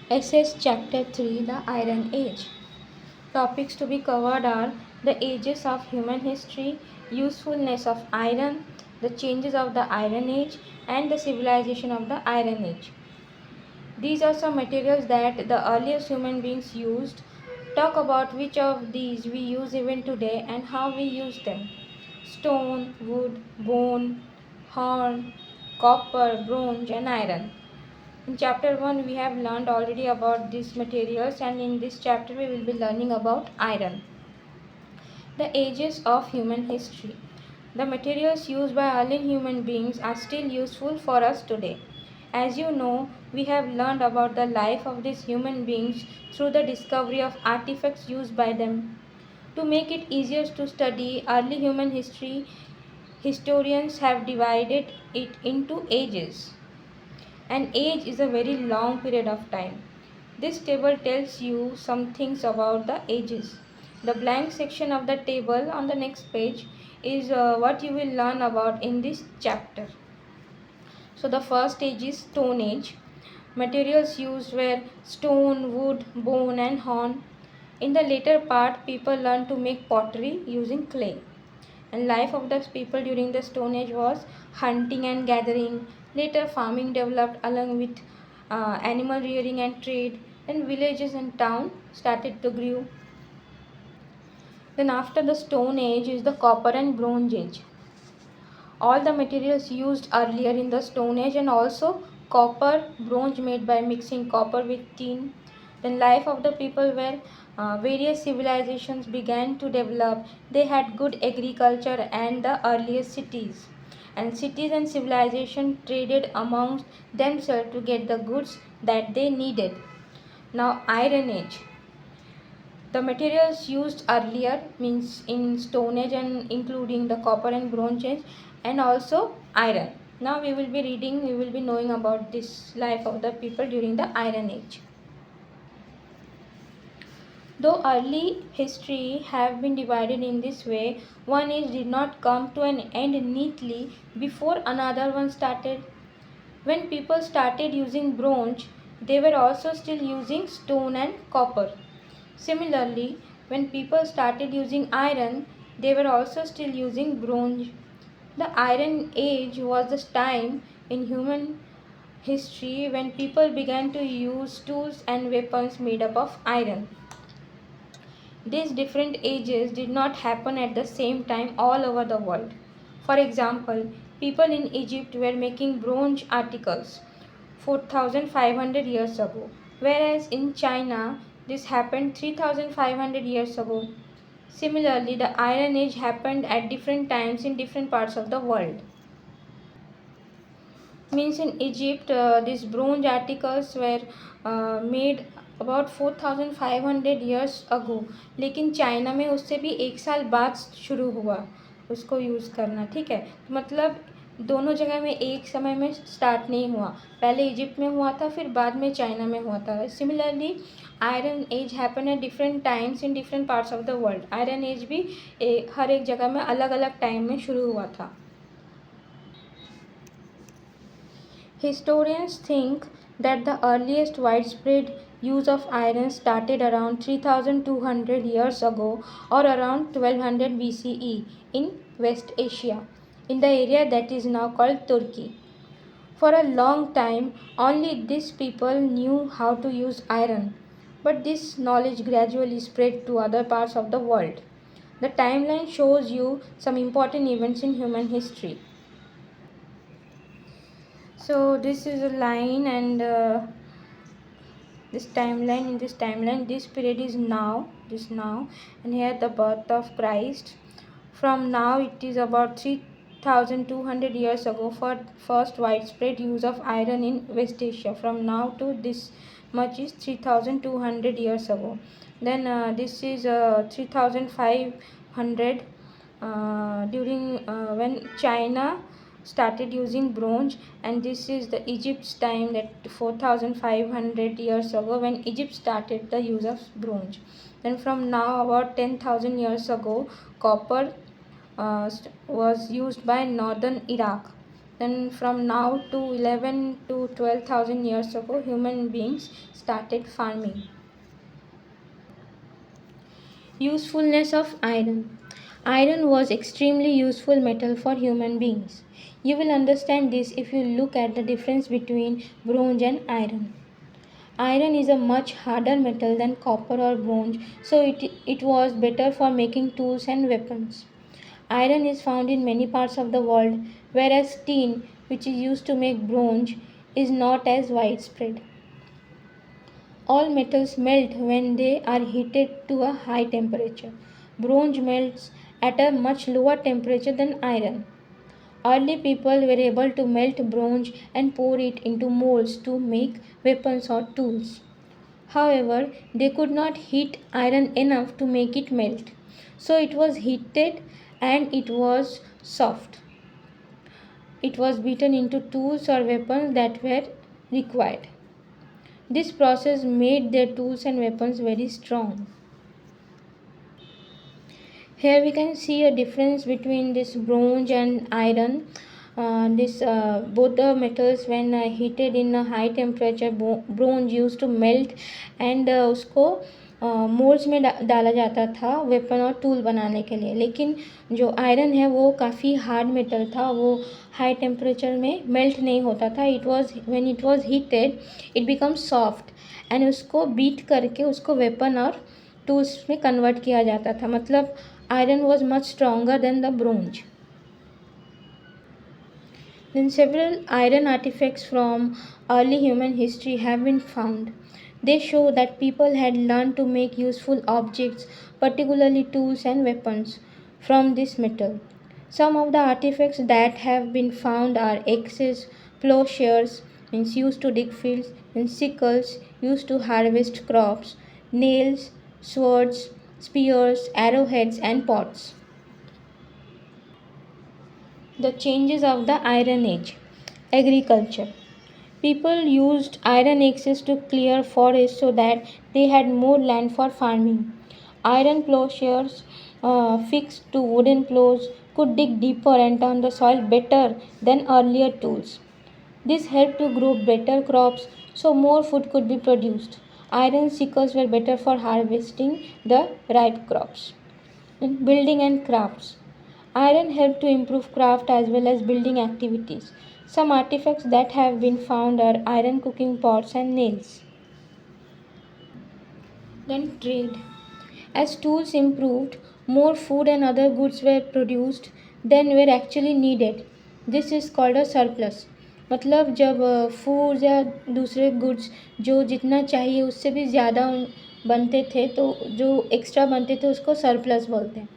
SS Chapter 3 The Iron Age. Topics to be covered are the ages of human history, usefulness of iron, the changes of the Iron Age, and the civilization of the Iron Age. These are some materials that the earliest human beings used. Talk about which of these we use even today and how we use them. Stone, wood, bone, horn, copper, bronze, and iron. In chapter 1 we have learned already about these materials, and in this chapter we will be learning about iron. The ages of human history. The materials used by early human beings are still useful for us today. As you know, we have learned about the life of these human beings through the discovery of artifacts used by them. To make it easier to study early human history, historians have divided it into ages. An age is a very long period of time. This table tells you some things about the ages. The blank section of the table on the next page is what you will learn about in this chapter. So the first age is Stone Age. Materials used were stone, wood, bone and horn. In the later part, people learned to make pottery using clay. And life of the people during the Stone Age was hunting and gathering. Later farming developed along with animal rearing and trade. Then villages and towns started to grow. Then after the Stone Age is the Copper and Bronze Age. All the materials used earlier in the Stone Age, and also copper, bronze made by mixing copper with tin. Then life of the people where various civilizations began to develop. They had good agriculture and the earliest cities. And cities and civilization traded amongst themselves to get the goods that they needed. Now Iron Age. The materials used earlier means in Stone Age and including the copper and bronze age and also iron. Now we will be knowing about this life of the people during the Iron Age. Though early history have been divided in this way, one age did not come to an end neatly before another one started. When people started using bronze, they were also still using stone and copper. Similarly, when people started using iron, they were also still using bronze. The Iron Age was the time in human history when people began to use tools and weapons made up of iron. These different ages did not happen at the same time all over the world. For example, people in Egypt were making bronze articles 4,500 years ago, whereas in China this happened 3,500 years ago. Similarly, the Iron Age happened at different times in different parts of the world. Means in Egypt, these bronze articles were made about 4,500 years ago, लेकिन China में उससे भी एक साल बाद शुरू हुआ उसको यूज़ करना. ठीक है, तो मतलब दोनों जगह में एक समय में स्टार्ट नहीं हुआ. पहले इजिप्ट में हुआ था, फिर बाद में चाइना में हुआ था. Similarly iron age happen at different times in different parts of the world. Iron age भी हर एक जगह में अलग अलग टाइम में शुरू हुआ था. Historians think that the earliest widespread use of iron started around 3200 years ago or around 1200 BCE in West Asia, in the area that is now called Turkey. For a long time, only these people knew how to use iron, but this knowledge gradually spread to other parts of the world. The timeline shows you some important events in human history. So this is a line, and this timeline, in this timeline this period is now, and here the birth of Christ. From now it is about 3200 years ago for first widespread use of iron in West Asia. From now to this much is 3200 years ago. Then this is 3500 during when China started using bronze, and this is the Egypt's time, that 4500 years ago when Egypt started the use of bronze. Then from now about 10,000 years ago, copper was used by northern Iraq. Then from now to 11 to 12,000 years ago, human beings started farming. Usefulness of iron. Iron was extremely useful metal for human beings. You will understand this if you look at the difference between bronze and iron. Iron is a much harder metal than copper or bronze, so it was better for making tools and weapons. Iron is found in many parts of the world, whereas tin, which is used to make bronze, is not as widespread. All metals melt when they are heated to a high temperature. Bronze melts at a much lower temperature than iron. Early people were able to melt bronze and pour it into molds to make weapons or tools. However, they could not heat iron enough to make it melt. So it was heated and it was soft. It was beaten into tools or weapons that were required. This process made their tools and weapons very strong. Here we can see a difference between this bronze and iron. This both the metals when heated in a high temperature, bronze used to melt and उसको moulds में डाला जाता था weapon और tool बनाने के लिए. लेकिन जो आयरन है वो काफ़ी हार्ड मेटल था, वो हाई टेम्परेचर में मेल्ट नहीं होता था. When it was heated it become soft and उसको बीट करके उसको वेपन और टूल्स में कन्वर्ट किया जाता था. मतलब iron was much stronger than the bronze. Then several iron artifacts from early human history have been found. They show that people had learned to make useful objects, particularly tools and weapons, from this metal. Some of the artifacts that have been found are axes, plowshares, means used to dig fields, and sickles used to harvest crops, nails, swords, spears, arrowheads, and pots. The changes of the Iron Age. Agriculture. People used iron axes to clear forests so that they had more land for farming. Iron plowshares, fixed to wooden plows, could dig deeper and turn the soil better than earlier tools. This helped to grow better crops so more food could be produced. Iron sickles were better for harvesting the ripe crops. Building and crafts. Iron helped to improve craft as well as building activities. Some artifacts that have been found are iron cooking pots and nails. Then trade. As tools improved, more food and other goods were produced than were actually needed. This is called a surplus. मतलब जब food या दूसरे goods जो जितना चाहिए उससे भी ज़्यादा बनते थे तो जो एक्स्ट्रा बनते थे उसको सरप्लस बोलते हैं.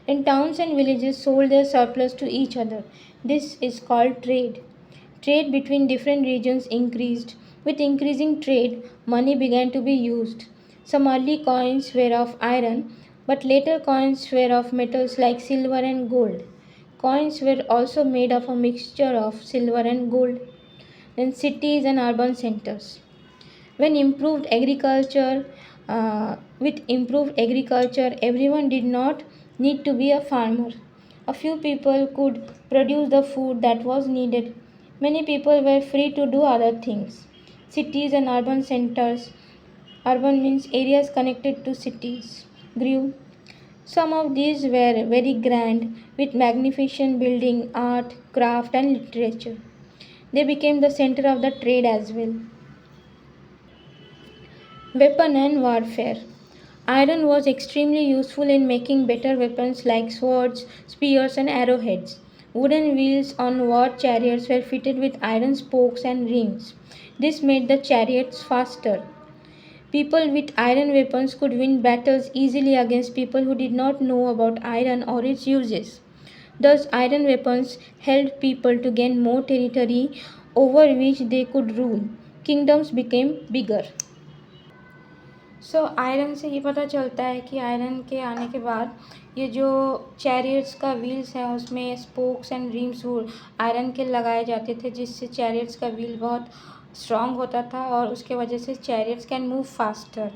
Then towns and villages sold their surplus to each other. This is called trade. Trade between different regions increased. With increasing trade, money began to be used. Some early coins were of iron, but later coins were of metals like silver and gold. Coins were also made of a mixture of silver and gold. Then cities and urban centers. When improved agriculture, with improved agriculture, everyone did not need to be a farmer. A few people could produce the food that was needed. Many people were free to do other things. Cities and urban centers, urban means areas connected to cities, grew. Some of these were very grand, with magnificent building, art, craft, and literature. They became the center of the trade as well. Weapon and warfare. Iron was extremely useful in making better weapons like swords, spears, and arrowheads. Wooden wheels on war chariots were fitted with iron spokes and rings. This made the chariots faster. People with iron weapons could win battles easily against people who did not know about iron or its uses. Thus, iron weapons helped people to gain more territory over which they could rule. Kingdoms became bigger. Iron से ये पता चलता है कि iron के आने के बाद ये जो चैरियट्स का व्हील्स है उसमें स्पोक्स एंड रिम्स आयरन के लगाए जाते थे, जिससे चैरियट्स का व्हील बहुत स्ट्रॉन्ग होता था और उसके वजह से chariots can move faster.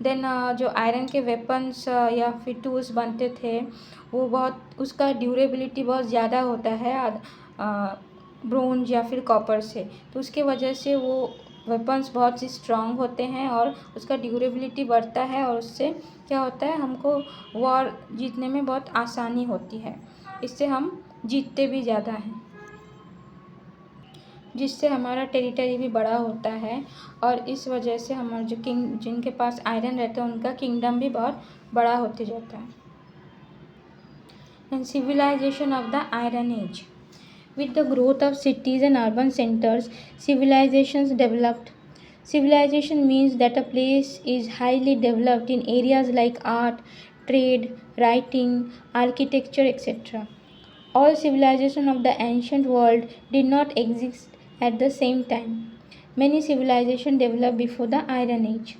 Then जो आयरन के वेपन्स या फिर टूल्स बनते थे वो बहुत उसका ड्यूरेबिलिटी बहुत ज़्यादा होता है ब्रोंज या फिर कॉपर से, तो उसके वजह से वो वेपन्स बहुत ही स्ट्रांग होते हैं और उसका ड्यूरेबिलिटी बढ़ता है, और उससे क्या होता है, हमको वॉर जीतने में बहुत आसानी होती है। इससे हम जीतते भी ज़्यादा हैं, जिससे हमारा टेरिटरी भी बड़ा होता है, और इस वजह से हमारे जो जिनके पास आयरन रहता है उनका किंगडम भी बहुत बड़ा होते जाता है। And civilisation of the iron age. With the growth of cities and urban centers, civilizations developed. Civilization means that a place is highly developed in areas like art, trade, writing, architecture, etc. All civilizations of the ancient world did not exist at the same time. Many civilizations developed before the Iron Age.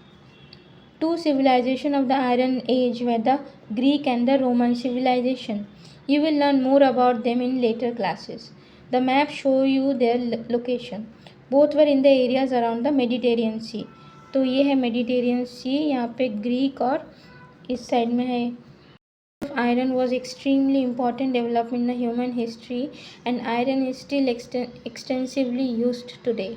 Two civilizations of the Iron Age were the Greek and the Roman civilization. You will learn more about them in later classes. The map show you their location. Both were in the areas around the Mediterranean Sea. तो ये है Mediterranean सी, यहाँ पे Greek और इस side में है। Iron was extremely important development in the human history, and iron is still extensively used today.